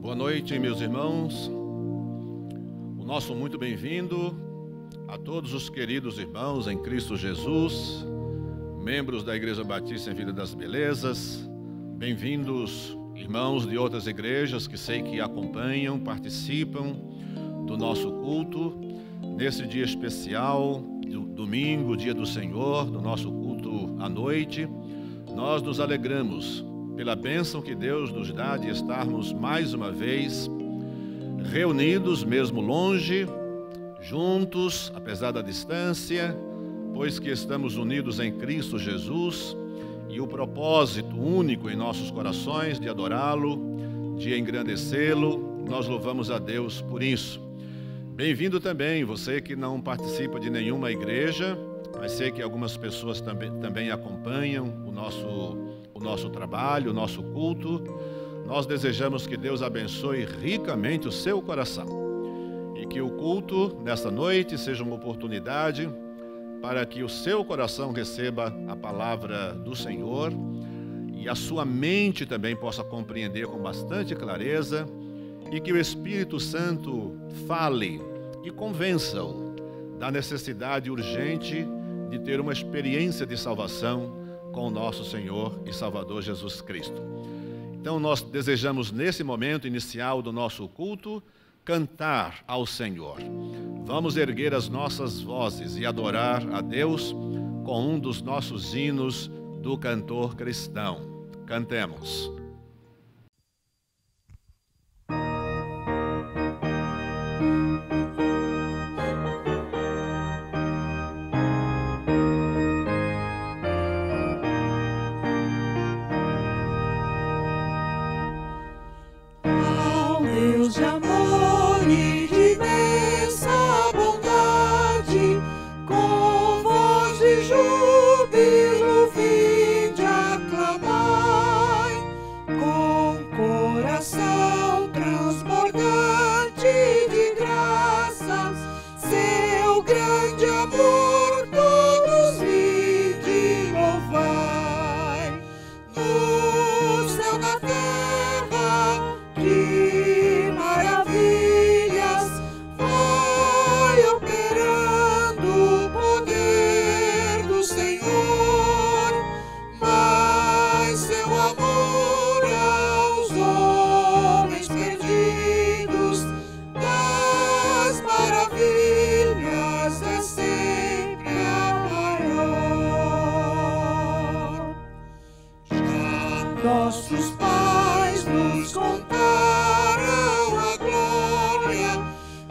Boa noite, meus irmãos. O nosso muito bem-vindo a todos os queridos irmãos em Cristo Jesus, membros da Igreja Batista em Vila das Belezas. Bem-vindos, irmãos de outras igrejas que sei que acompanham, participam do nosso culto, nesse dia especial, domingo, dia do Senhor, do nosso culto à noite. Nós nos alegramos pela bênção que Deus nos dá de estarmos mais uma vez reunidos, mesmo longe, juntos, apesar da distância, pois que estamos unidos em Cristo Jesus e o propósito único em nossos corações de adorá-lo, de engrandecê-lo. Nós louvamos a Deus por isso. Bem-vindo também você que não participa de nenhuma igreja, mas sei que algumas pessoas também acompanham o nosso trabalho, o nosso culto. Nós desejamos que Deus abençoe ricamente o seu coração e que o culto nesta noite seja uma oportunidade para que o seu coração receba a palavra do Senhor e a sua mente também possa compreender com bastante clareza, e que o Espírito Santo fale e convença-o da necessidade urgente de ter uma experiência de salvação com o nosso Senhor e Salvador Jesus Cristo. Então nós desejamos nesse momento inicial do nosso culto cantar ao Senhor. Vamos erguer as nossas vozes e adorar a Deus com um dos nossos hinos do cantor cristão. Cantemos. De amor e de imensa bondade, com voz de júbilo vinde aclamai, com coração transbordante de graças, seu grande amor todos vinde louvai. No céu da terra que maravilhas vai operando o poder do Senhor, mas seu amor aos homens perdidos das maravilhas é sempre a maior. Já nossos pais nos contaram a glória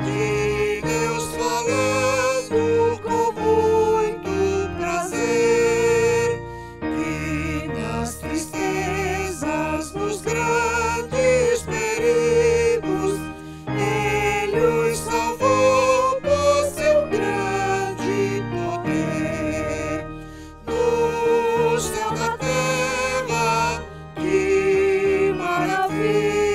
de Deus falando com muito prazer, que nas tristezas, nos grandes perigos, Ele os salvou por seu grande poder. No céu da terra, que maravilha!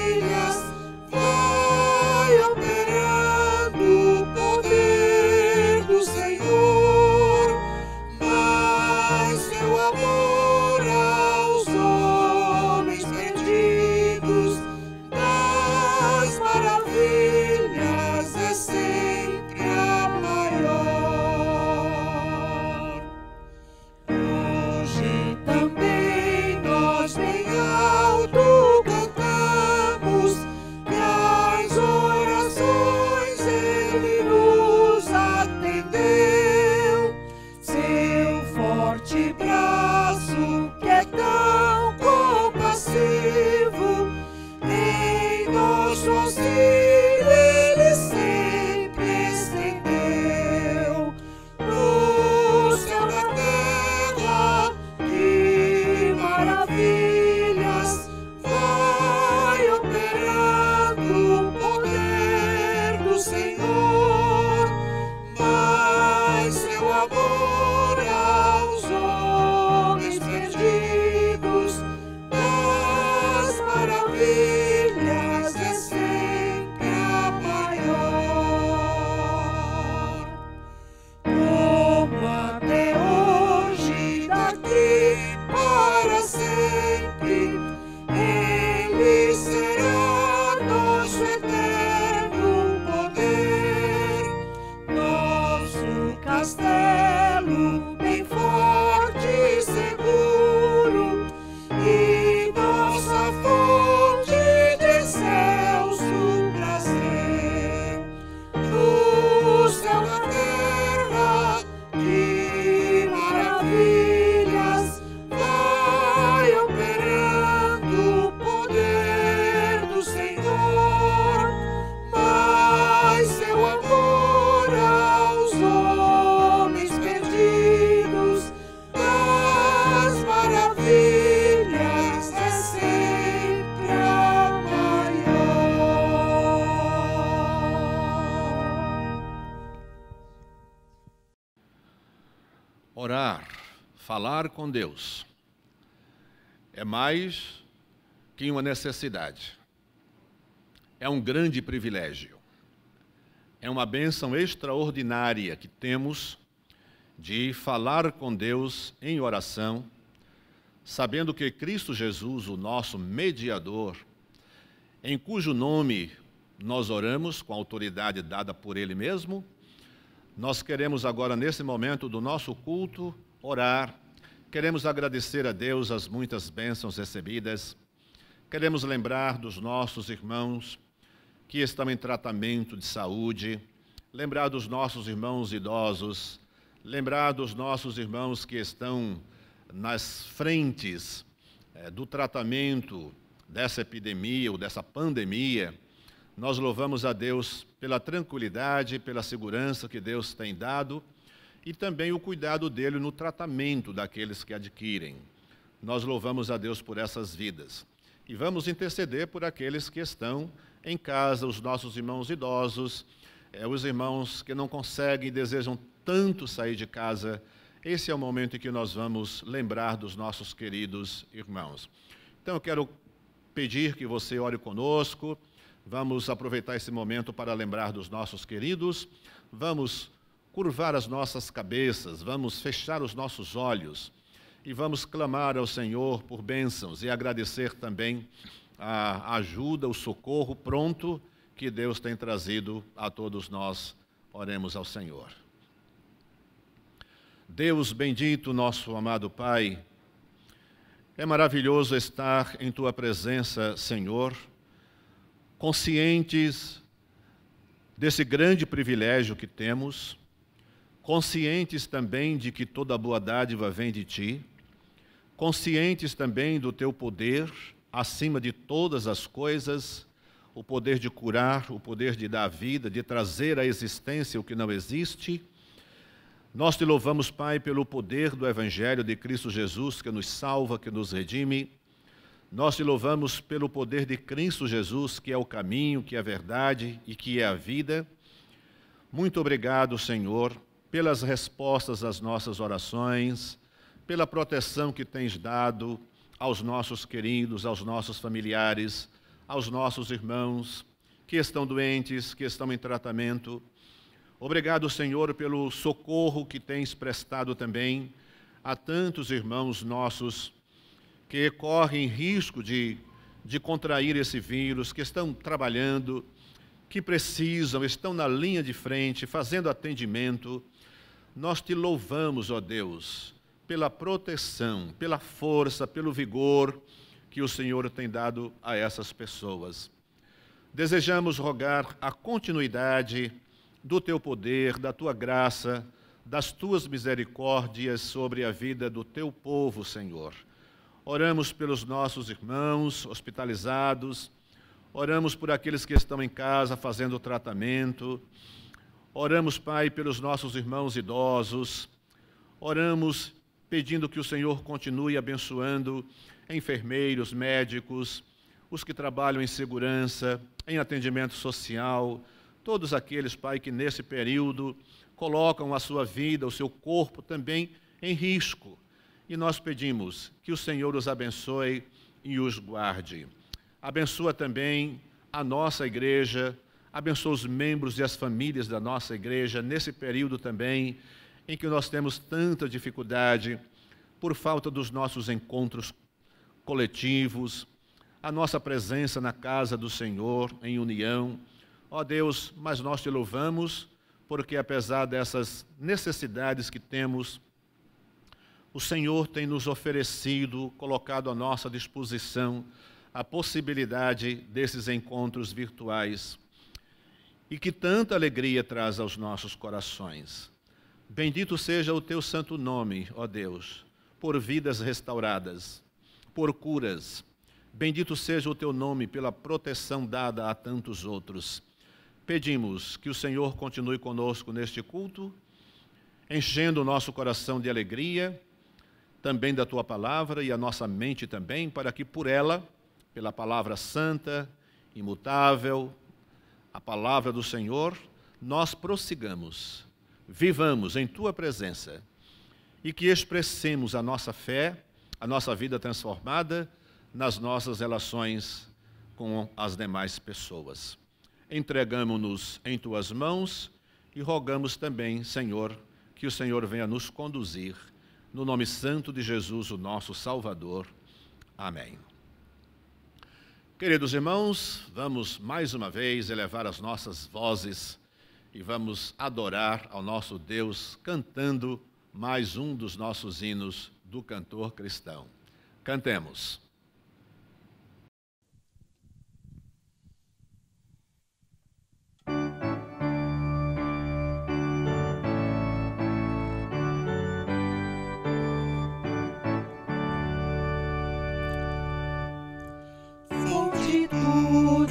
Falar com Deus é mais que uma necessidade. É um grande privilégio. É uma bênção extraordinária que temos de falar com Deus em oração, sabendo que Cristo Jesus, o nosso mediador, em cujo nome nós oramos com a autoridade dada por Ele mesmo, nós queremos agora, nesse momento do nosso culto, orar. Queremos agradecer a Deus as muitas bênçãos recebidas. Queremos lembrar dos nossos irmãos que estão em tratamento de saúde, lembrar dos nossos irmãos idosos, lembrar dos nossos irmãos que estão nas frentes do tratamento dessa epidemia ou dessa pandemia. Nós louvamos a Deus pela tranquilidade, pela segurança que Deus tem dado e também o cuidado dele no tratamento daqueles que adquirem. Nós louvamos a Deus por essas vidas. E vamos interceder por aqueles que estão em casa, os nossos irmãos idosos, os irmãos que não conseguem e desejam tanto sair de casa. Esse é o momento em que nós vamos lembrar dos nossos queridos irmãos. Então eu quero pedir que você ore conosco. Vamos aproveitar esse momento para lembrar dos nossos queridos. Vamos curvar as nossas cabeças, vamos fechar os nossos olhos e vamos clamar ao Senhor por bênçãos e agradecer também a ajuda, o socorro pronto que Deus tem trazido a todos nós. Oremos ao Senhor. Deus bendito, nosso amado Pai, é maravilhoso estar em Tua presença, Senhor, conscientes desse grande privilégio que temos, conscientes também de que toda boa dádiva vem de Ti, conscientes também do Teu poder, acima de todas as coisas, o poder de curar, o poder de dar vida, de trazer à existência o que não existe. Nós Te louvamos, Pai, pelo poder do Evangelho de Cristo Jesus, que nos salva, que nos redime. Nós Te louvamos pelo poder de Cristo Jesus, que é o caminho, que é a verdade e que é a vida. Muito obrigado, Senhor, pelas respostas às nossas orações, pela proteção que Tens dado aos nossos queridos, aos nossos familiares, aos nossos irmãos que estão doentes, que estão em tratamento. Obrigado, Senhor, pelo socorro que Tens prestado também a tantos irmãos nossos que correm risco de contrair esse vírus, que estão trabalhando, que precisam, estão na linha de frente, fazendo atendimento. Nós Te louvamos, ó Deus, pela proteção, pela força, pelo vigor que o Senhor tem dado a essas pessoas. Desejamos rogar a continuidade do Teu poder, da Tua graça, das Tuas misericórdias sobre a vida do Teu povo, Senhor. Oramos pelos nossos irmãos hospitalizados, oramos por aqueles que estão em casa fazendo tratamento, oramos, Pai, pelos nossos irmãos idosos, oramos pedindo que o Senhor continue abençoando enfermeiros, médicos, os que trabalham em segurança, em atendimento social, todos aqueles, Pai, que nesse período colocam a sua vida, o seu corpo também em risco. E nós pedimos que o Senhor os abençoe e os guarde. Abençoa também a nossa igreja, abençoa os membros e as famílias da nossa igreja, nesse período também em que nós temos tanta dificuldade por falta dos nossos encontros coletivos, a nossa presença na casa do Senhor, em união. Ó Deus, mas nós Te louvamos, porque apesar dessas necessidades que temos, o Senhor tem nos oferecido, colocado à nossa disposição, a possibilidade desses encontros virtuais, e que tanta alegria traz aos nossos corações. Bendito seja o Teu santo nome, ó Deus, por vidas restauradas, por curas. Bendito seja o Teu nome pela proteção dada a tantos outros. Pedimos que o Senhor continue conosco neste culto, enchendo o nosso coração de alegria, também da Tua palavra e a nossa mente também, para que por ela, pela palavra santa, imutável, a palavra do Senhor, nós prossigamos, vivamos em Tua presença e que expressemos a nossa fé, a nossa vida transformada nas nossas relações com as demais pessoas. Entregamo-nos em tuas mãos e rogamos também, Senhor, que o Senhor venha nos conduzir, no nome santo de Jesus, o nosso Salvador. Amém. Queridos irmãos, vamos mais uma vez elevar as nossas vozes e vamos adorar ao nosso Deus cantando mais um dos nossos hinos do cantor cristão. Cantemos.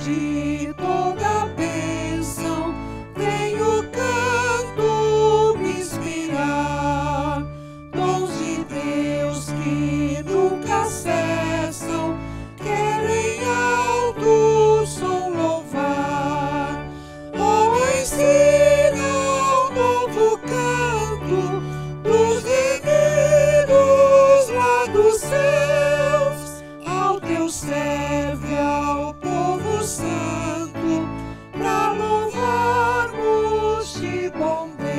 De toda bênção, vem o canto me inspirar, dons de Deus que nunca cessam, querem alto som louvar. Oh, ensina um novo canto dos remidos lá dos céus, ao teu serve, ao povo santo, pra louvarmos-te, bom Deus.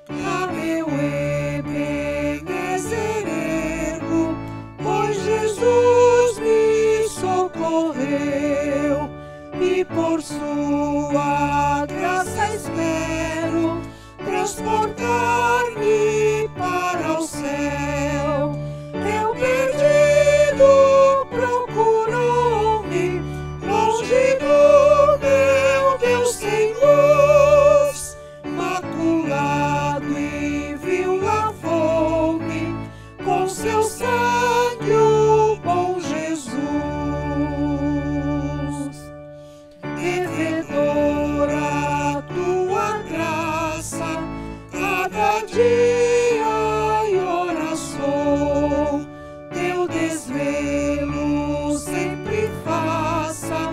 A meu Ebenezer ergo, pois Jesus me socorreu, e por sua graça espero transportar-me para o céu. Eu perdido procurou-me, longe do meu Deus sem luz, maculado e vil lavou-me, com seu sangue o bom Jesus. Devedora tua graça, cada dia e hora sou, teu desvelo sempre faça,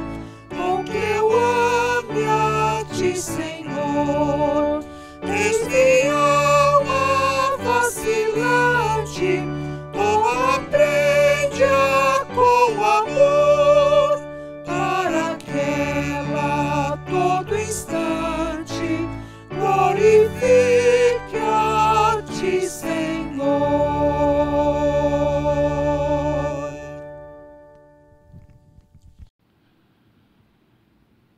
com que eu ame a ti, Senhor. Tens minha alma vacilante, tu aprende-a com amor, para que ela todo instante glorifique a ti, Senhor.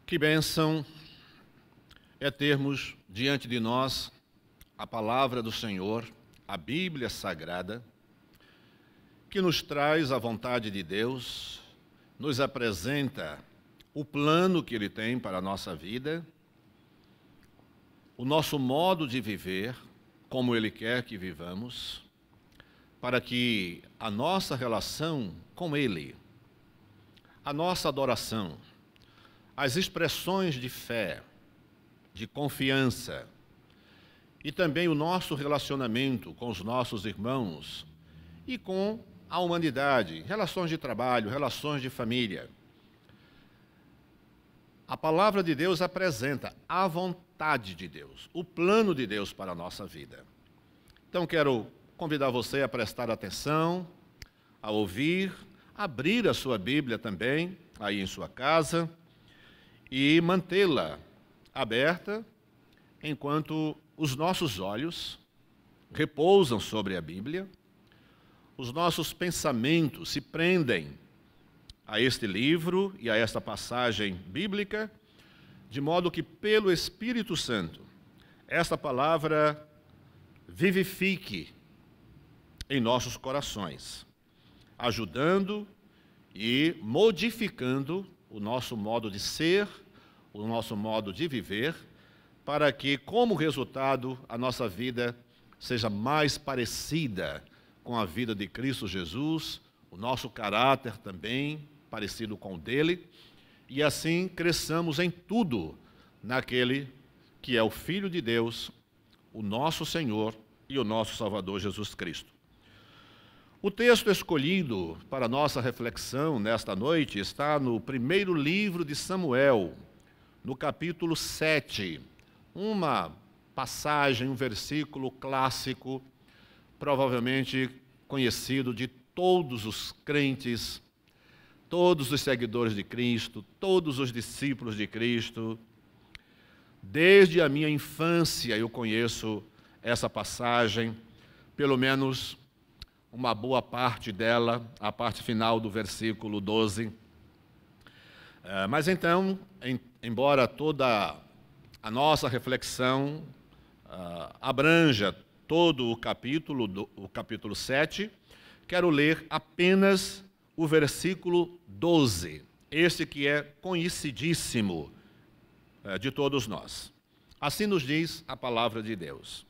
Que bênção é termos diante de nós a palavra do Senhor, a Bíblia Sagrada, que nos traz a vontade de Deus, nos apresenta o plano que Ele tem para a nossa vida, o nosso modo de viver, como Ele quer que vivamos, para que a nossa relação com Ele, a nossa adoração, as expressões de fé, de confiança, e também o nosso relacionamento com os nossos irmãos e com a humanidade, relações de trabalho, relações de família. A palavra de Deus apresenta a vontade de Deus, o plano de Deus para a nossa vida. Então quero convidar você a prestar atenção, a ouvir, abrir a sua Bíblia também, aí em sua casa, e mantê-la aberta enquanto os nossos olhos repousam sobre a Bíblia, os nossos pensamentos se prendem a este livro e a esta passagem bíblica, de modo que, pelo Espírito Santo, esta palavra vivifique em nossos corações, ajudando e modificando o nosso modo de ser, o nosso modo de viver, para que, como resultado, a nossa vida seja mais parecida com a vida de Cristo Jesus, o nosso caráter também parecido com o dele, e assim cresçamos em tudo naquele que é o Filho de Deus, o nosso Senhor e o nosso Salvador Jesus Cristo. O texto escolhido para nossa reflexão nesta noite está no primeiro livro de Samuel, no capítulo 7, uma passagem, um versículo clássico, provavelmente conhecido de todos os crentes, todos os seguidores de Cristo, todos os discípulos de Cristo. Desde a minha infância eu conheço essa passagem, pelo menos uma boa parte dela, a parte final do versículo 12. Mas então, embora toda a nossa reflexão abranja todo o capítulo 7, quero ler apenas o versículo 12, este que é conhecidíssimo de todos nós. Assim nos diz a palavra de Deus.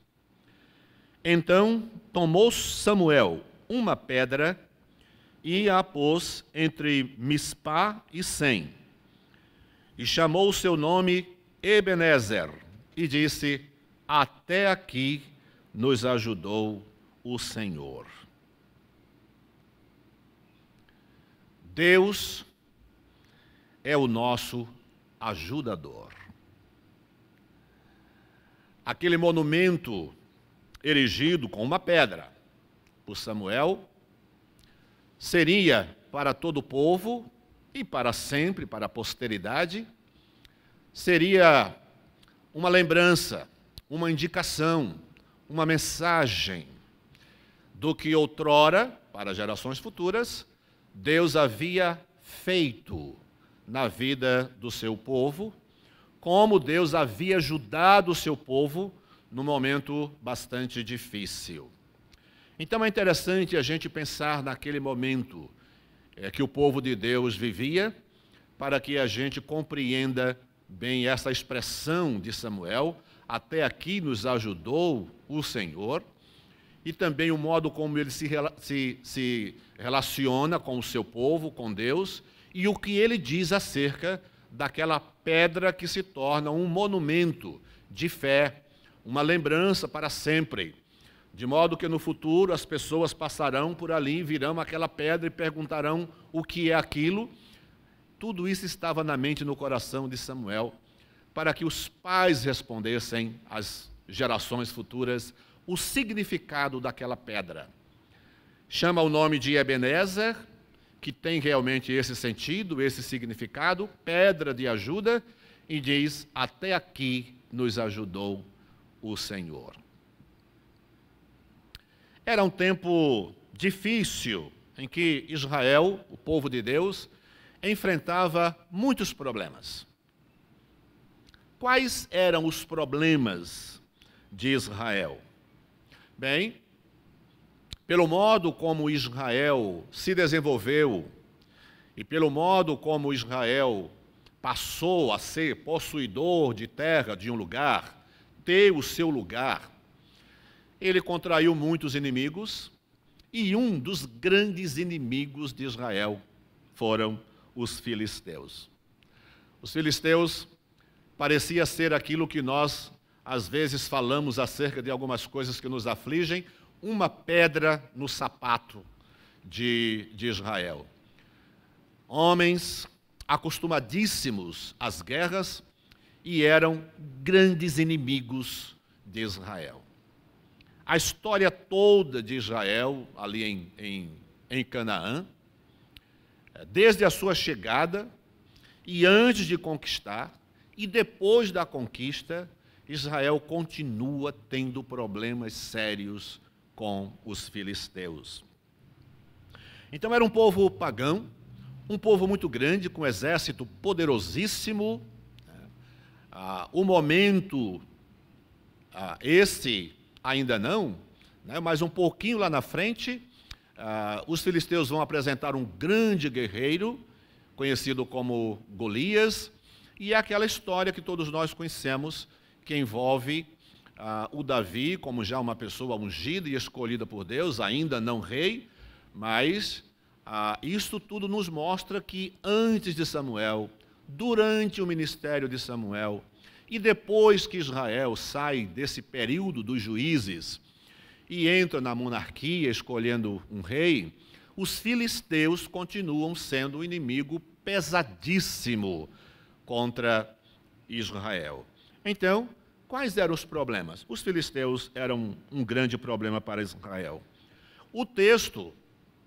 Então tomou Samuel uma pedra e a pôs entre Mispá e Sem, e chamou o seu nome Ebenezer, e disse: até aqui nos ajudou o Senhor. Deus é o nosso ajudador. Aquele monumento erigido com uma pedra por Samuel seria para todo o povo e para sempre, para a posteridade, seria uma lembrança, uma indicação, uma mensagem do que outrora, para gerações futuras, Deus havia feito na vida do seu povo, como Deus havia ajudado o seu povo num momento bastante difícil. Então é interessante a gente pensar naquele momento que o povo de Deus vivia, para que a gente compreenda bem essa expressão de Samuel: até aqui nos ajudou o Senhor, e também o modo como ele se relaciona com o seu povo, com Deus, e o que ele diz acerca daquela pedra que se torna um monumento de fé, uma lembrança para sempre, de modo que no futuro as pessoas passarão por ali, virão aquela pedra e perguntarão o que é aquilo. Tudo isso estava na mente e no coração de Samuel, para que os pais respondessem às gerações futuras o significado daquela pedra. Chama o nome de Ebenezer, que tem realmente esse sentido, esse significado, pedra de ajuda, e diz: até aqui nos ajudou o Senhor. Era um tempo difícil em que Israel, o povo de Deus, enfrentava muitos problemas. Quais eram os problemas de Israel? Bem, pelo modo como Israel se desenvolveu e pelo modo como Israel passou a ser possuidor de terra de um lugar, ter o seu lugar, ele contraiu muitos inimigos, e um dos grandes inimigos de Israel foram os filisteus. Os filisteus parecia ser aquilo que nós, às vezes, falamos acerca de algumas coisas que nos afligem, uma pedra no sapato de Israel. Homens acostumadíssimos às guerras e eram grandes inimigos de Israel. A história toda de Israel, ali em Canaã, desde a sua chegada e antes de conquistar, e depois da conquista, Israel continua tendo problemas sérios com os filisteus. Então era um povo pagão, um povo muito grande, com um exército poderosíssimo. O momento, esse ainda não, né, mas um pouquinho lá na frente, os filisteus vão apresentar um grande guerreiro, conhecido como Golias, e é aquela história que todos nós conhecemos, que envolve o Davi como já uma pessoa ungida e escolhida por Deus, ainda não rei, mas isso tudo nos mostra que antes de Samuel, durante o ministério de Samuel, e depois que Israel sai desse período dos juízes e entra na monarquia escolhendo um rei, os filisteus continuam sendo um inimigo pesadíssimo contra Israel. Então, Quais eram os problemas? Os filisteus eram um grande problema para Israel. O texto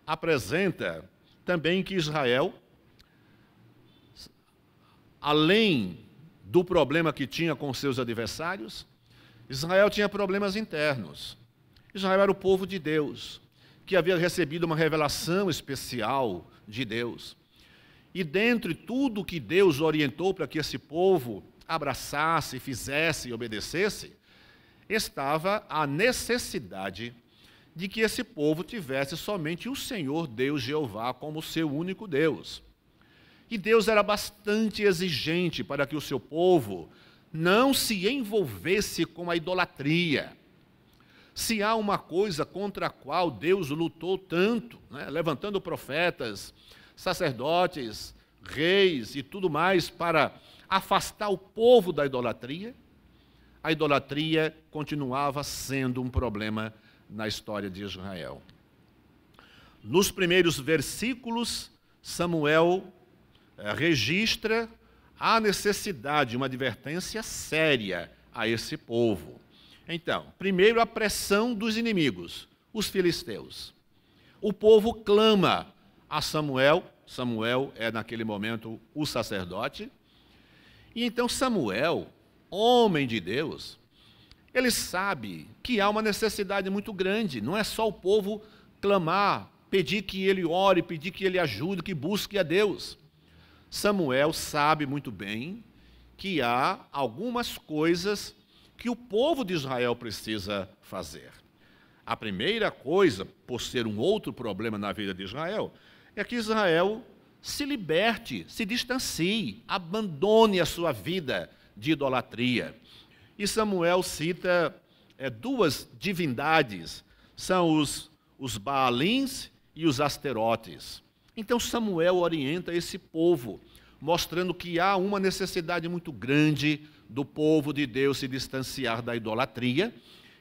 apresenta também que Israel, além do problema que tinha com seus adversários, Israel tinha problemas internos. Israel era o povo de Deus, que havia recebido uma revelação especial de Deus. E dentre tudo que Deus orientou para que esse povo abraçasse, fizesse e obedecesse, estava a necessidade de que esse povo tivesse somente o Senhor Deus Jeová como seu único Deus. E Deus era bastante exigente para que o seu povo não se envolvesse com a idolatria. Se há uma coisa contra a qual Deus lutou tanto, levantando profetas, sacerdotes, reis e tudo mais para afastar o povo da idolatria, a idolatria continuava sendo um problema na história de Israel. Nos primeiros versículos, Samuel registra a necessidade de uma advertência séria a esse povo. Então, primeiro a pressão dos inimigos, os filisteus. O povo clama a Samuel, Samuel é naquele momento o sacerdote, e então Samuel, homem de Deus, ele sabe que há uma necessidade muito grande, não é só o povo clamar, pedir que ele ore, pedir que ele ajude, que busque a Deus. Samuel sabe muito bem que há algumas coisas que o povo de Israel precisa fazer. A primeira coisa, por ser um outro problema na vida de Israel, é que Israel se liberte, se distancie, abandone a sua vida de idolatria. E Samuel cita duas divindades, são os Baalins e os Asterotes. Então Samuel orienta esse povo, mostrando que há uma necessidade muito grande do povo de Deus se distanciar da idolatria,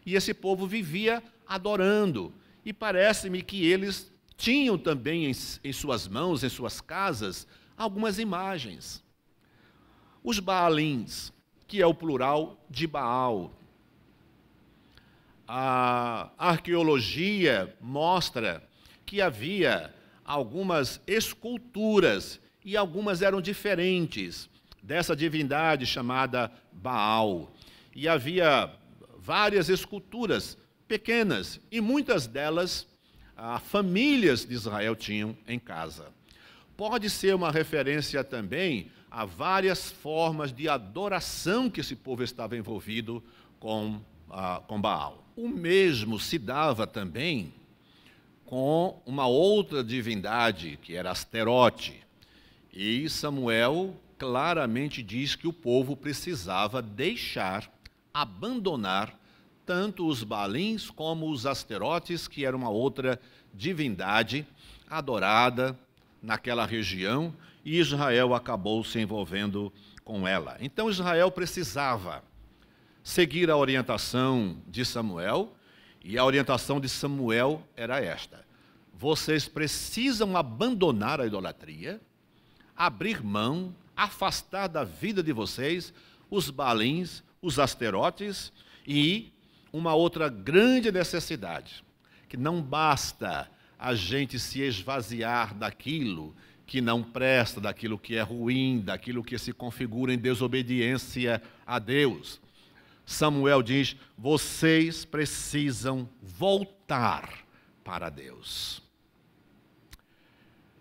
e esse povo vivia adorando, e parece-me que eles tinham também em suas mãos, em suas casas, algumas imagens. Os Baalins, que é o plural de Baal. A arqueologia mostra que havia algumas esculturas, e algumas eram diferentes, dessa divindade chamada Baal. E havia várias esculturas pequenas, e muitas delas famílias de Israel tinham em casa. Pode ser uma referência também a várias formas de adoração que esse povo estava envolvido com Baal. O mesmo se dava também com uma outra divindade, que era Asterote. E Samuel claramente diz que o povo precisava deixar, abandonar, tanto os Baalins como os Asterotes, que era uma outra divindade adorada naquela região, e Israel acabou se envolvendo com ela. Então Israel precisava seguir a orientação de Samuel, e a orientação de Samuel era esta: vocês precisam abandonar a idolatria, abrir mão, afastar da vida de vocês os Baalins, os Asterotes, e uma outra grande necessidade, que não basta a gente se esvaziar daquilo que não presta, daquilo que é ruim, daquilo que se configura em desobediência a Deus. Samuel diz: vocês precisam voltar para Deus.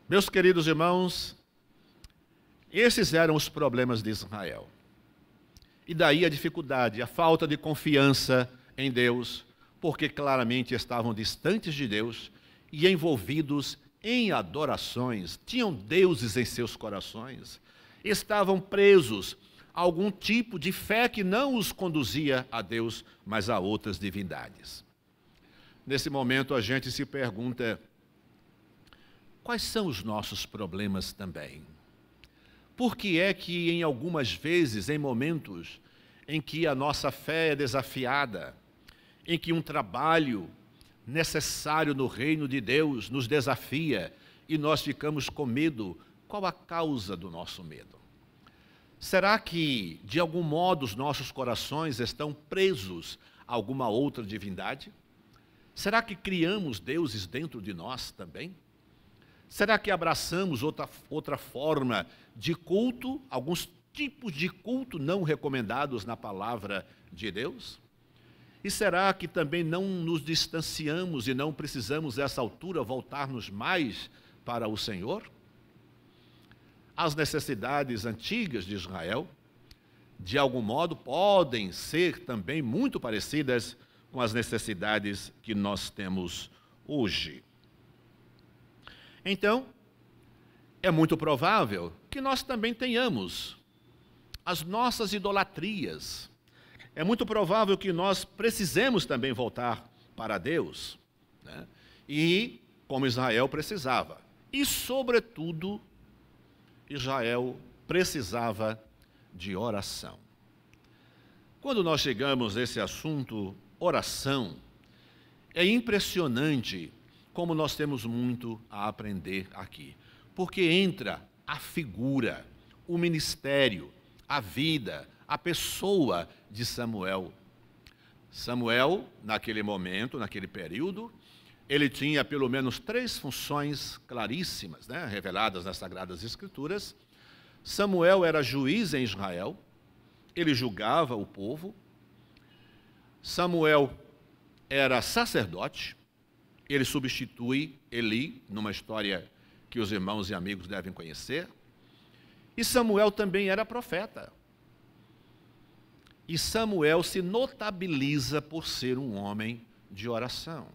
Meus queridos irmãos, esses eram os problemas de Israel. E daí a dificuldade, a falta de confiança em Deus, porque claramente estavam distantes de Deus e envolvidos em adorações, tinham deuses em seus corações, estavam presos a algum tipo de fé que não os conduzia a Deus, mas a outras divindades. Nesse momento a gente se pergunta: quais são os nossos problemas também? Por que é que em algumas vezes, em momentos em que a nossa fé é desafiada, em que um trabalho necessário no reino de Deus nos desafia e nós ficamos com medo, qual a causa do nosso medo? Será que, de algum modo, os nossos corações estão presos a alguma outra divindade? Será que criamos deuses dentro de nós também? Será que abraçamos outra forma de culto, alguns tipos de culto não recomendados na palavra de Deus? E será que também não nos distanciamos e não precisamos, nessa altura, voltar-nos mais para o Senhor? As necessidades antigas de Israel, de algum modo, podem ser também muito parecidas com as necessidades que nós temos hoje. Então, é muito provável que nós também tenhamos as nossas idolatrias. É muito provável que nós precisemos também voltar para Deus, né? E como Israel precisava. E, sobretudo, Israel precisava de oração. Quando nós chegamos a esse assunto, oração, é impressionante como nós temos muito a aprender aqui. Porque entra a figura, o ministério, a vida, a pessoa de Samuel. Samuel, naquele momento, naquele período, ele tinha pelo menos 3 funções claríssimas, né, reveladas nas Sagradas Escrituras. Samuel era juiz em Israel, ele julgava o povo. Samuel era sacerdote, ele substitui Eli, numa história que os irmãos e amigos devem conhecer. E Samuel também era profeta. E Samuel se notabiliza por ser um homem de oração.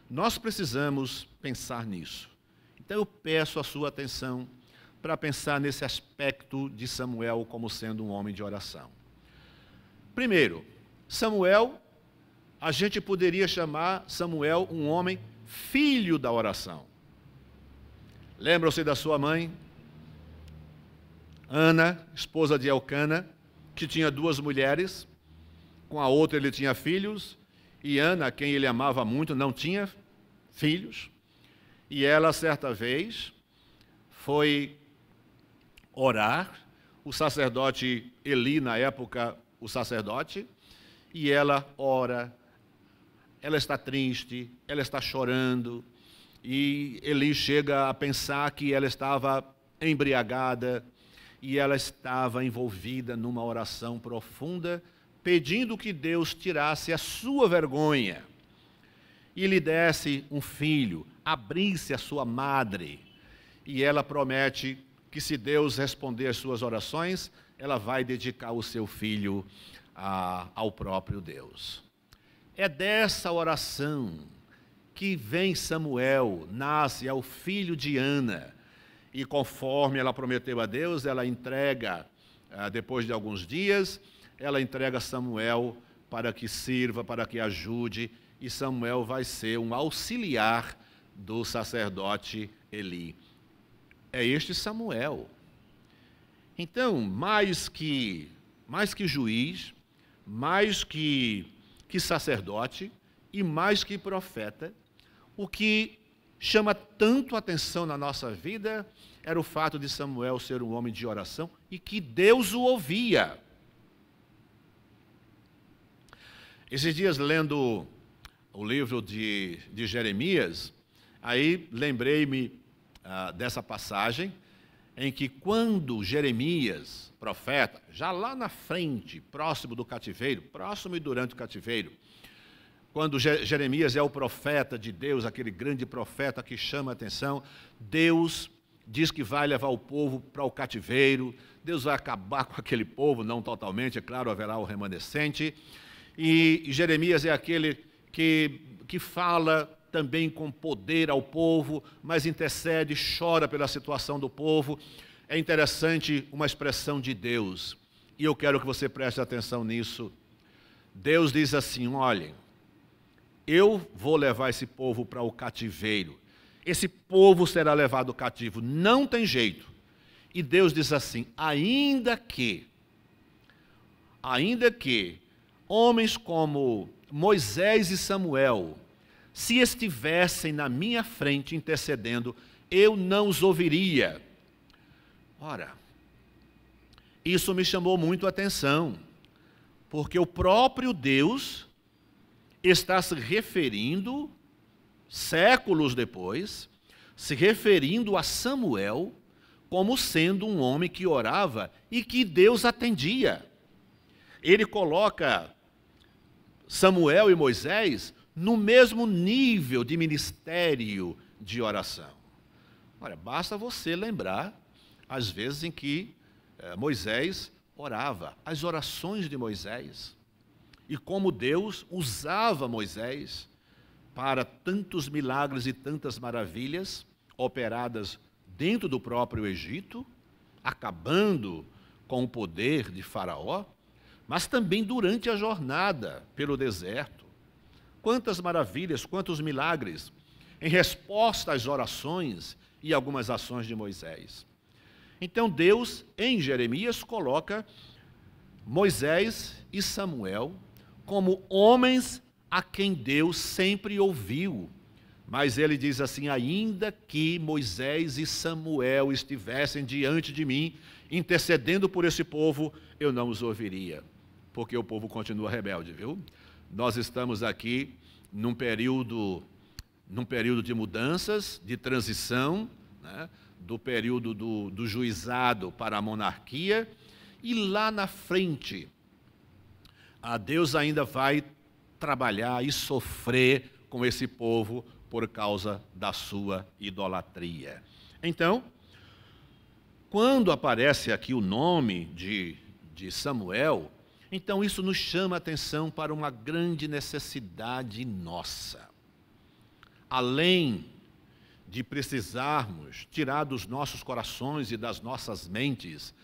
Nós precisamos pensar nisso. Então eu peço a sua atenção para pensar nesse aspecto de Samuel como sendo um homem de oração. Primeiro, Samuel, a gente poderia chamar Samuel um homem filho da oração. Lembram-se da sua mãe, Ana, esposa de Elcana, que tinha 2 mulheres, com a outra ele tinha filhos, e Ana, quem ele amava muito, não tinha filhos, e ela, certa vez, foi orar, o sacerdote Eli, na época, o sacerdote, e ela ora, ela está triste, ela está chorando, e Eli chega a pensar que ela estava embriagada, e ela estava envolvida numa oração profunda, pedindo que Deus tirasse a sua vergonha e lhe desse um filho, abrisse a sua madre. E ela promete que, se Deus responder às suas orações, ela vai dedicar o seu filho ao próprio Deus. É dessa oração que vem Samuel, nasce, é o filho de Ana. E conforme ela prometeu a Deus, ela entrega, depois de alguns dias, ela entrega Samuel para que sirva, para que ajude, e Samuel vai ser um auxiliar do sacerdote Eli. É este Samuel. Então, mais que juiz, mais que sacerdote e mais que profeta, o que chama tanto atenção na nossa vida era o fato de Samuel ser um homem de oração e que Deus o ouvia. Esses dias, lendo o livro de Jeremias, aí lembrei-me dessa passagem em que, quando Jeremias, profeta, já lá na frente, próximo do cativeiro, próximo e durante o cativeiro, quando Jeremias é o profeta de Deus, aquele grande profeta que chama a atenção, Deus diz que vai levar o povo para o cativeiro, Deus vai acabar com aquele povo, não totalmente, é claro, haverá o remanescente, e Jeremias é aquele que fala também com poder ao povo, mas intercede, chora pela situação do povo. É interessante uma expressão de Deus, e eu quero que você preste atenção nisso. Deus diz assim: olhem, eu vou levar esse povo para o cativeiro. Esse povo será levado cativo, não tem jeito. E Deus diz assim: ainda que homens como Moisés e Samuel, se estivessem na minha frente intercedendo, eu não os ouviria. Ora, Isso me chamou muito a atenção, porque o próprio Deus está se referindo, séculos depois, se referindo a Samuel como sendo um homem que orava e que Deus atendia. Ele coloca Samuel e Moisés no mesmo nível de ministério de oração. Olha, basta você lembrar as vezes em que Moisés orava, as orações de Moisés, e como Deus usava Moisés para tantos milagres e tantas maravilhas operadas dentro do próprio Egito, acabando com o poder de Faraó, mas também durante a jornada pelo deserto. Quantas maravilhas, quantos milagres em resposta às orações e algumas ações de Moisés. Então Deus, em Jeremias, coloca Moisés e Samuel como homens a quem Deus sempre ouviu. Mas ele diz assim: ainda que Moisés e Samuel estivessem diante de mim, intercedendo por esse povo, eu não os ouviria, porque o povo continua rebelde, viu? Nós estamos aqui num período de mudanças, de transição, né? Do período do juizado para a monarquia, e lá na frente, Deus ainda vai trabalhar e sofrer com esse povo por causa da sua idolatria. Então, quando aparece aqui o nome de Samuel, então isso nos chama a atenção para uma grande necessidade nossa. Além de precisarmos tirar dos nossos corações e das nossas mentes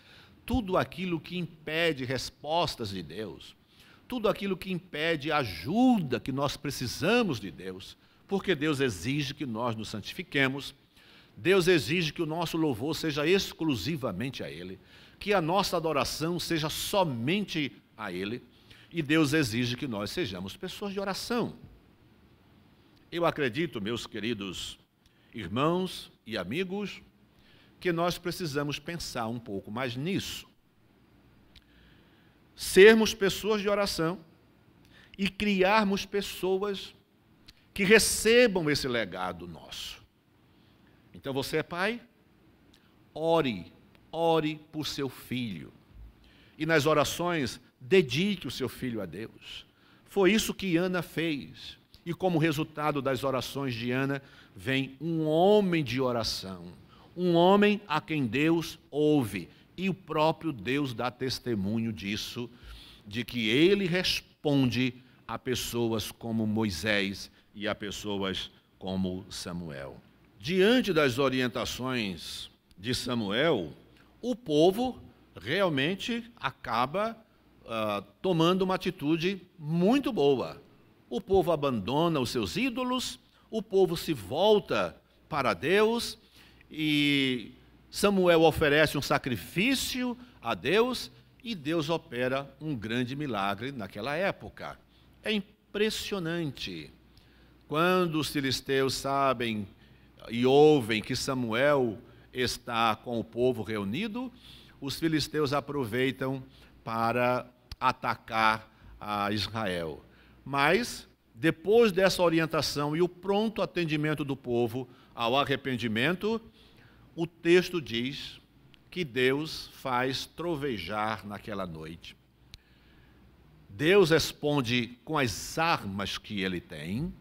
tudo aquilo que impede respostas de Deus, tudo aquilo que impede ajuda que nós precisamos de Deus, porque Deus exige que nós nos santifiquemos, Deus exige que o nosso louvor seja exclusivamente a Ele, que a nossa adoração seja somente a Ele, e Deus exige que nós sejamos pessoas de oração. Eu acredito, meus queridos irmãos e amigos, que nós precisamos pensar um pouco mais nisso. Sermos pessoas de oração e criarmos pessoas que recebam esse legado nosso. Então você é pai? Ore por seu filho. E nas orações, dedique o seu filho a Deus. Foi isso que Ana fez. E como resultado das orações de Ana, vem um homem de oração. Um homem a quem Deus ouve. E o próprio Deus dá testemunho disso, de que ele responde a pessoas como Moisés e a pessoas como Samuel. Diante das orientações de Samuel, o povo realmente acaba tomando uma atitude muito boa. O povo abandona os seus ídolos, o povo se volta para Deus e Samuel oferece um sacrifício a Deus e Deus opera um grande milagre naquela época. É impressionante. Quando os filisteus sabem e ouvem que Samuel está com o povo reunido, os filisteus aproveitam para atacar a Israel. Mas, depois dessa orientação e o pronto atendimento do povo ao arrependimento, o texto diz que Deus faz trovejar naquela noite. Deus responde com as armas que ele tem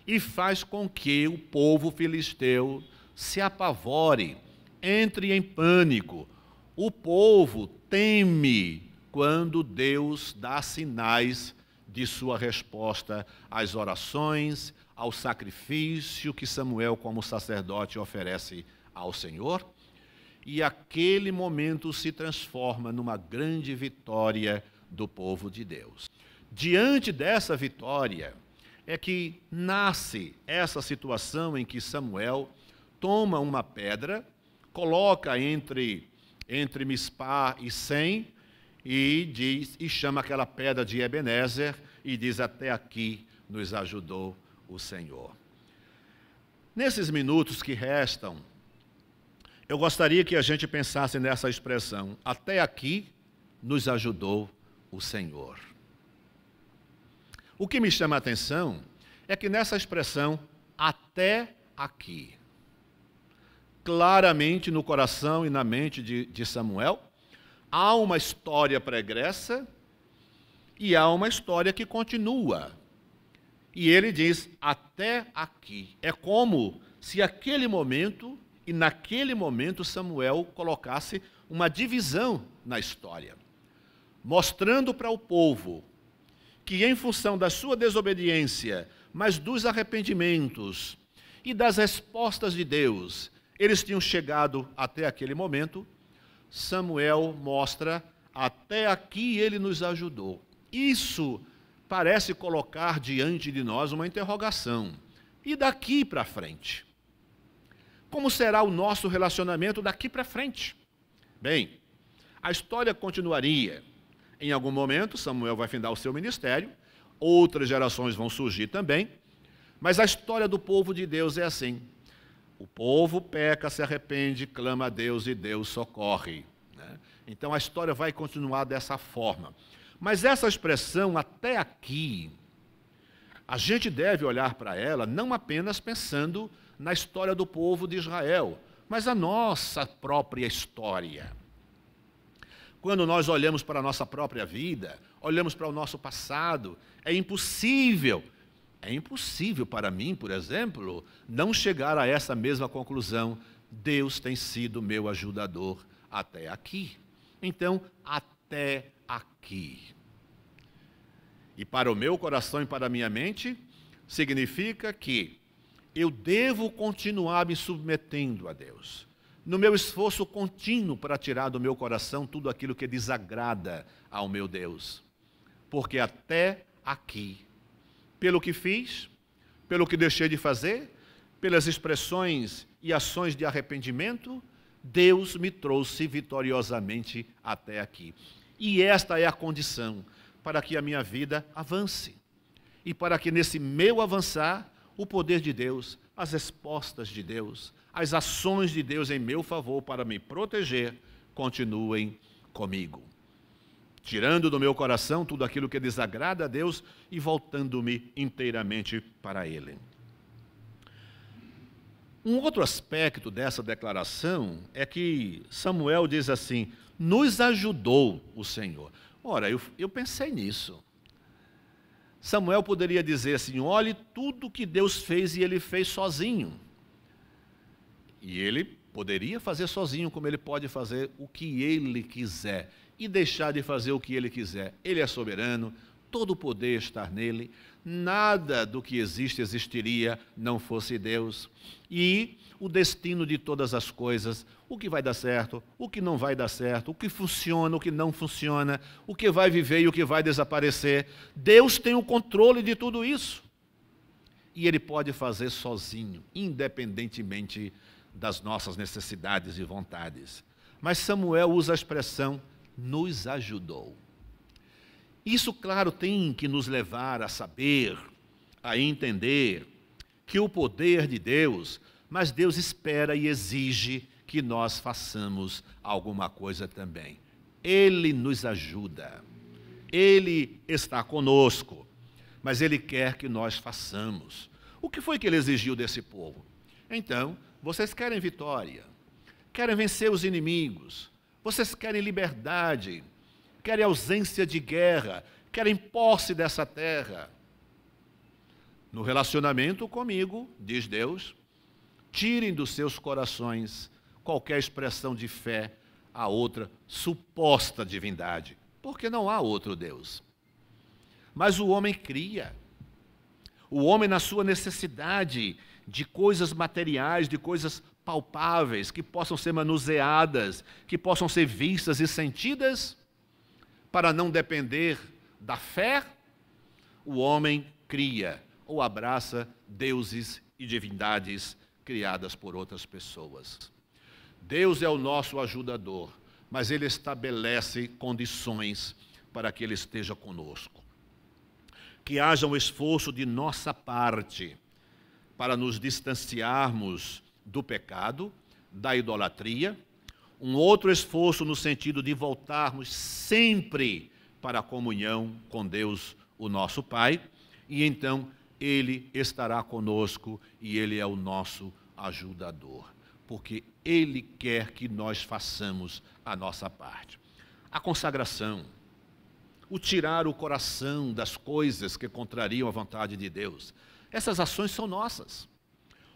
e faz com que o povo filisteu se apavore, entre em pânico. O povo teme quando Deus dá sinais de sua resposta às orações, ao sacrifício que Samuel, como sacerdote, oferece ao Senhor. E aquele momento se transforma numa grande vitória do povo de Deus. Diante dessa vitória é que nasce essa situação em que Samuel toma uma pedra, coloca entre Mispá e Sem e chama aquela pedra de Ebenezer e diz: até aqui nos ajudou o Senhor. Nesses minutos que restam, Eu gostaria que a gente pensasse nessa expressão: até aqui nos ajudou o Senhor. O que me chama a atenção é que nessa expressão, até aqui, claramente no coração e na mente de Samuel, há uma história pregressa e há uma história que continua. E ele diz, até aqui. É como se aquele momento, e naquele momento Samuel colocasse uma divisão na história, mostrando para o povo que em função da sua desobediência, mas dos arrependimentos e das respostas de Deus, eles tinham chegado até aquele momento. Samuel mostra, até aqui ele nos ajudou. Isso parece colocar diante de nós uma interrogação. E daqui para frente? Como será o nosso relacionamento daqui para frente? Bem, a história continuaria. Em algum momento, Samuel vai findar o seu ministério, outras gerações vão surgir também, mas a história do povo de Deus é assim. O povo peca, se arrepende, clama a Deus e Deus socorre, né? Então a história vai continuar dessa forma. Mas essa expressão, até aqui, a gente deve olhar para ela não apenas pensando na história do povo de Israel, mas a nossa própria história. Quando nós olhamos para a nossa própria vida, olhamos para o nosso passado, é impossível para mim, por exemplo, não chegar a essa mesma conclusão. Deus tem sido meu ajudador até aqui. Então, até aqui. E para o meu coração e para a minha mente, significa que eu devo continuar me submetendo a Deus, no meu esforço contínuo para tirar do meu coração tudo aquilo que desagrada ao meu Deus. Porque até aqui, pelo que fiz, pelo que deixei de fazer, pelas expressões e ações de arrependimento, Deus me trouxe vitoriosamente até aqui. E esta é a condição para que a minha vida avance. E para que nesse meu avançar, o poder de Deus, as respostas de Deus, as ações de Deus em meu favor para me proteger, continuem comigo. Tirando do meu coração tudo aquilo que desagrada a Deus e voltando-me inteiramente para Ele. Um outro aspecto dessa declaração é que Samuel diz assim, nos ajudou o Senhor. Ora, eu pensei nisso. Samuel poderia dizer assim, olhe tudo que Deus fez e Ele fez sozinho. E Ele poderia fazer sozinho, como Ele pode fazer o que Ele quiser e deixar de fazer o que Ele quiser. Ele é soberano, todo o poder está nele, nada do que existe existiria não fosse Deus. E o destino de todas as coisas, o que vai dar certo, o que não vai dar certo, o que funciona, o que não funciona, o que vai viver e o que vai desaparecer, Deus tem o controle de tudo isso. E Ele pode fazer sozinho, independentemente das nossas necessidades e vontades. Mas Samuel usa a expressão, nos ajudou. Isso, claro, tem que nos levar a saber, a entender que o poder de Deus, mas Deus espera e exige que nós façamos alguma coisa também. Ele nos ajuda, Ele está conosco, mas Ele quer que nós façamos. O que foi que Ele exigiu desse povo? Então, vocês querem vitória, querem vencer os inimigos, vocês querem liberdade, querem ausência de guerra, querem posse dessa terra. No relacionamento comigo, diz Deus, tirem dos seus corações qualquer expressão de fé a outra suposta divindade, porque não há outro Deus. Mas o homem cria. O homem, na sua necessidade de coisas materiais, de coisas palpáveis, que possam ser manuseadas, que possam ser vistas e sentidas, para não depender da fé, o homem cria ou abraça deuses e divindades criadas por outras pessoas. Deus é o nosso ajudador, mas Ele estabelece condições para que Ele esteja conosco. Que haja um esforço de nossa parte para nos distanciarmos do pecado, da idolatria, um outro esforço no sentido de voltarmos sempre para a comunhão com Deus, o nosso Pai, e então Ele estará conosco e Ele é o nosso ajudador, porque Ele quer que nós façamos a nossa parte. A consagração, o tirar o coração das coisas que contrariam a vontade de Deus, essas ações são nossas.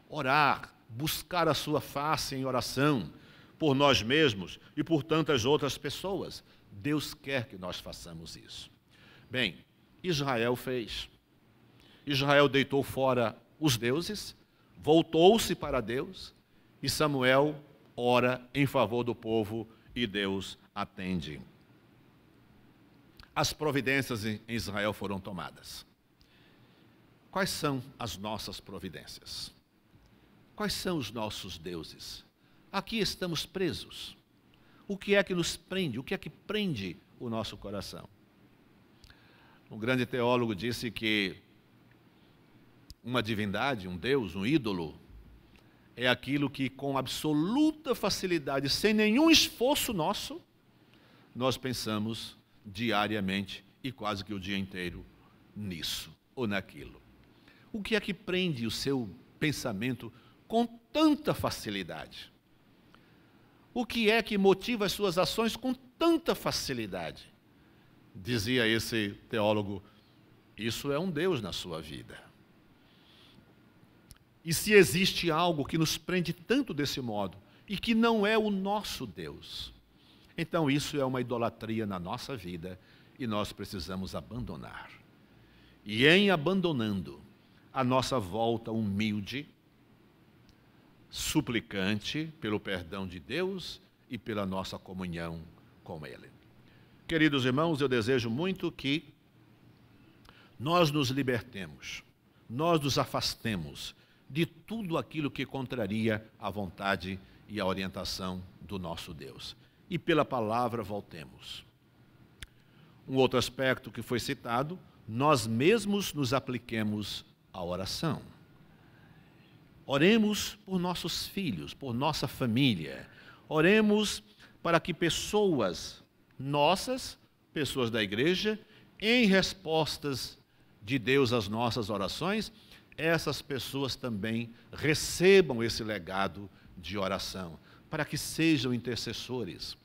Orar, buscar a sua face em oração, por nós mesmos e por tantas outras pessoas. Deus quer que nós façamos isso. Bem, Israel fez. Israel deitou fora os deuses, voltou-se para Deus, e Samuel ora em favor do povo e Deus atende. As providências em Israel foram tomadas. Quais são as nossas providências? Quais são os nossos deuses? Aqui estamos presos. O que é que nos prende? O que é que prende o nosso coração? Um grande teólogo disse que uma divindade, um Deus, um ídolo, é aquilo que com absoluta facilidade, sem nenhum esforço nosso, nós pensamos diariamente e quase que o dia inteiro nisso ou naquilo. O que é que prende o seu pensamento com tanta facilidade? O que é que motiva as suas ações com tanta facilidade? Dizia esse teólogo, isso é um Deus na sua vida. E se existe algo que nos prende tanto desse modo, e que não é o nosso Deus, então isso é uma idolatria na nossa vida, e nós precisamos abandonar. E em abandonando, a nossa volta humilde, suplicante pelo perdão de Deus e pela nossa comunhão com Ele. Queridos irmãos, eu desejo muito que nós nos libertemos, nós nos afastemos de tudo aquilo que contraria a vontade e a orientação do nosso Deus. E pela palavra voltemos. Um outro aspecto que foi citado, nós mesmos nos apliquemos à oração. Oremos por nossos filhos, por nossa família. Oremos para que pessoas nossas, pessoas da igreja, em respostas de Deus às nossas orações, essas pessoas também recebam esse legado de oração, para que sejam intercessores,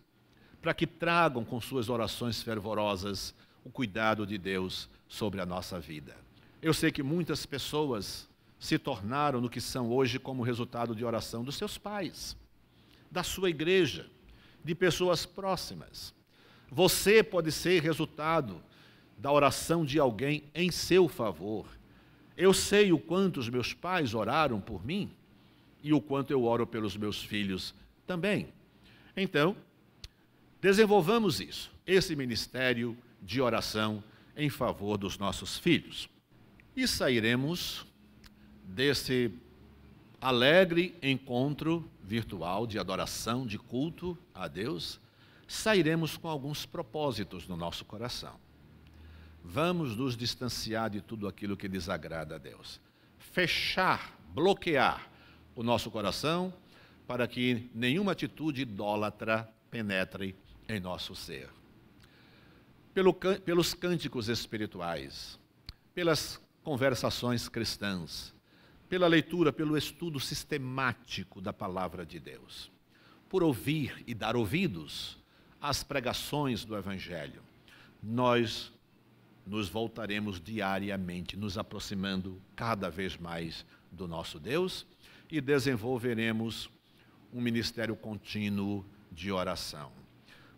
para que tragam com suas orações fervorosas o cuidado de Deus sobre a nossa vida. Eu sei que muitas pessoas se tornaram no que são hoje como resultado de oração dos seus pais, da sua igreja, de pessoas próximas. Você pode ser resultado da oração de alguém em seu favor. Eu sei o quanto os meus pais oraram por mim e o quanto eu oro pelos meus filhos também. Então, desenvolvamos isso, esse ministério de oração em favor dos nossos filhos. E sairemos desse alegre encontro virtual de adoração, de culto a Deus, sairemos com alguns propósitos no nosso coração. Vamos nos distanciar de tudo aquilo que desagrada a Deus. Fechar, bloquear o nosso coração para que nenhuma atitude idólatra penetre em nosso ser. Pelos cânticos espirituais, pelas conversações cristãs, pela leitura, pelo estudo sistemático da palavra de Deus, por ouvir e dar ouvidos às pregações do Evangelho, nós nos voltaremos diariamente, nos aproximando cada vez mais do nosso Deus e desenvolveremos um ministério contínuo de oração.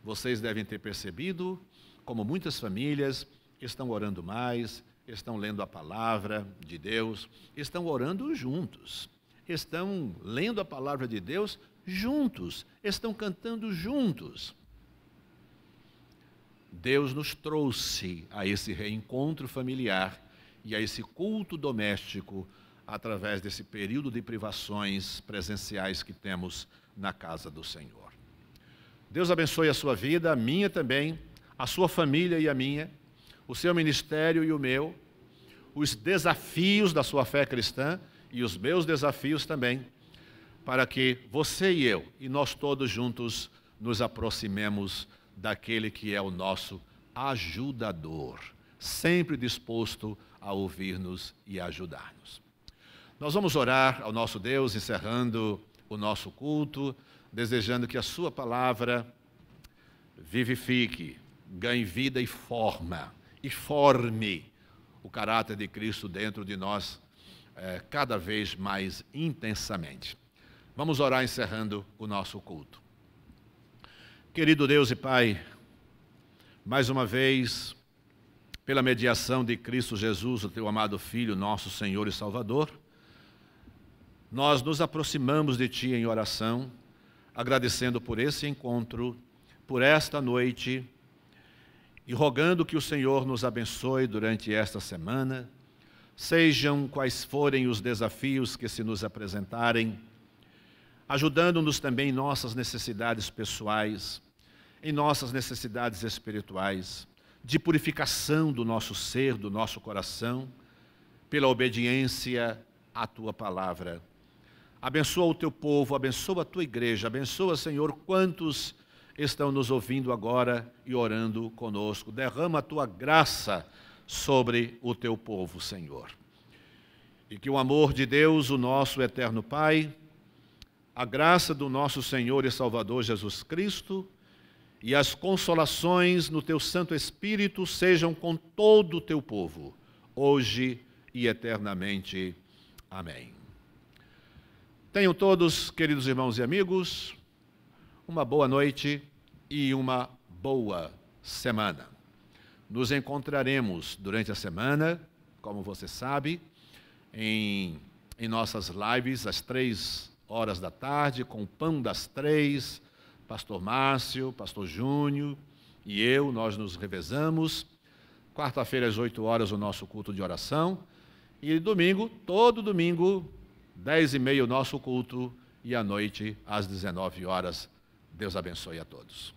Vocês devem ter percebido como muitas famílias estão orando mais, estão lendo a palavra de Deus, estão orando juntos, estão lendo a palavra de Deus juntos, estão cantando juntos. Deus nos trouxe a esse reencontro familiar e a esse culto doméstico através desse período de privações presenciais que temos na casa do Senhor. Deus abençoe a sua vida, a minha também, a sua família e a minha, o seu ministério e o meu, os desafios da sua fé cristã e os meus desafios também, para que você e eu, e nós todos juntos, nos aproximemos daquele que é o nosso ajudador, sempre disposto a ouvir-nos e ajudar-nos. Nós vamos orar ao nosso Deus, encerrando o nosso culto, desejando que a sua palavra vivifique, ganhe vida e forma, e forme o caráter de Cristo dentro de nós cada vez mais intensamente. Vamos orar encerrando o nosso culto. Querido Deus e Pai, mais uma vez, pela mediação de Cristo Jesus, o teu amado Filho, nosso Senhor e Salvador, nós nos aproximamos de Ti em oração, agradecendo por esse encontro, por esta noite, e rogando que o Senhor nos abençoe durante esta semana, sejam quais forem os desafios que se nos apresentarem, ajudando-nos também em nossas necessidades pessoais, em nossas necessidades espirituais, de purificação do nosso ser, do nosso coração, pela obediência à Tua palavra. Abençoa o Teu povo, abençoa a Tua igreja, abençoa, Senhor, quantos estão nos ouvindo agora e orando conosco. Derrama a Tua graça sobre o Teu povo, Senhor. E que o amor de Deus, o nosso eterno Pai, a graça do nosso Senhor e Salvador Jesus Cristo e as consolações no Teu Santo Espírito sejam com todo o Teu povo, hoje e eternamente. Amém. Tenham todos, queridos irmãos e amigos, uma boa noite e uma boa semana. Nos encontraremos durante a semana, como você sabe, em nossas lives às 3h da tarde, com o Pão das 3, Pastor Márcio, Pastor Júnior e eu, nós nos revezamos. Quarta-feira às 8h o nosso culto de oração. E domingo, todo domingo, 10h30 o nosso culto e à noite às 19h. Deus abençoe a todos.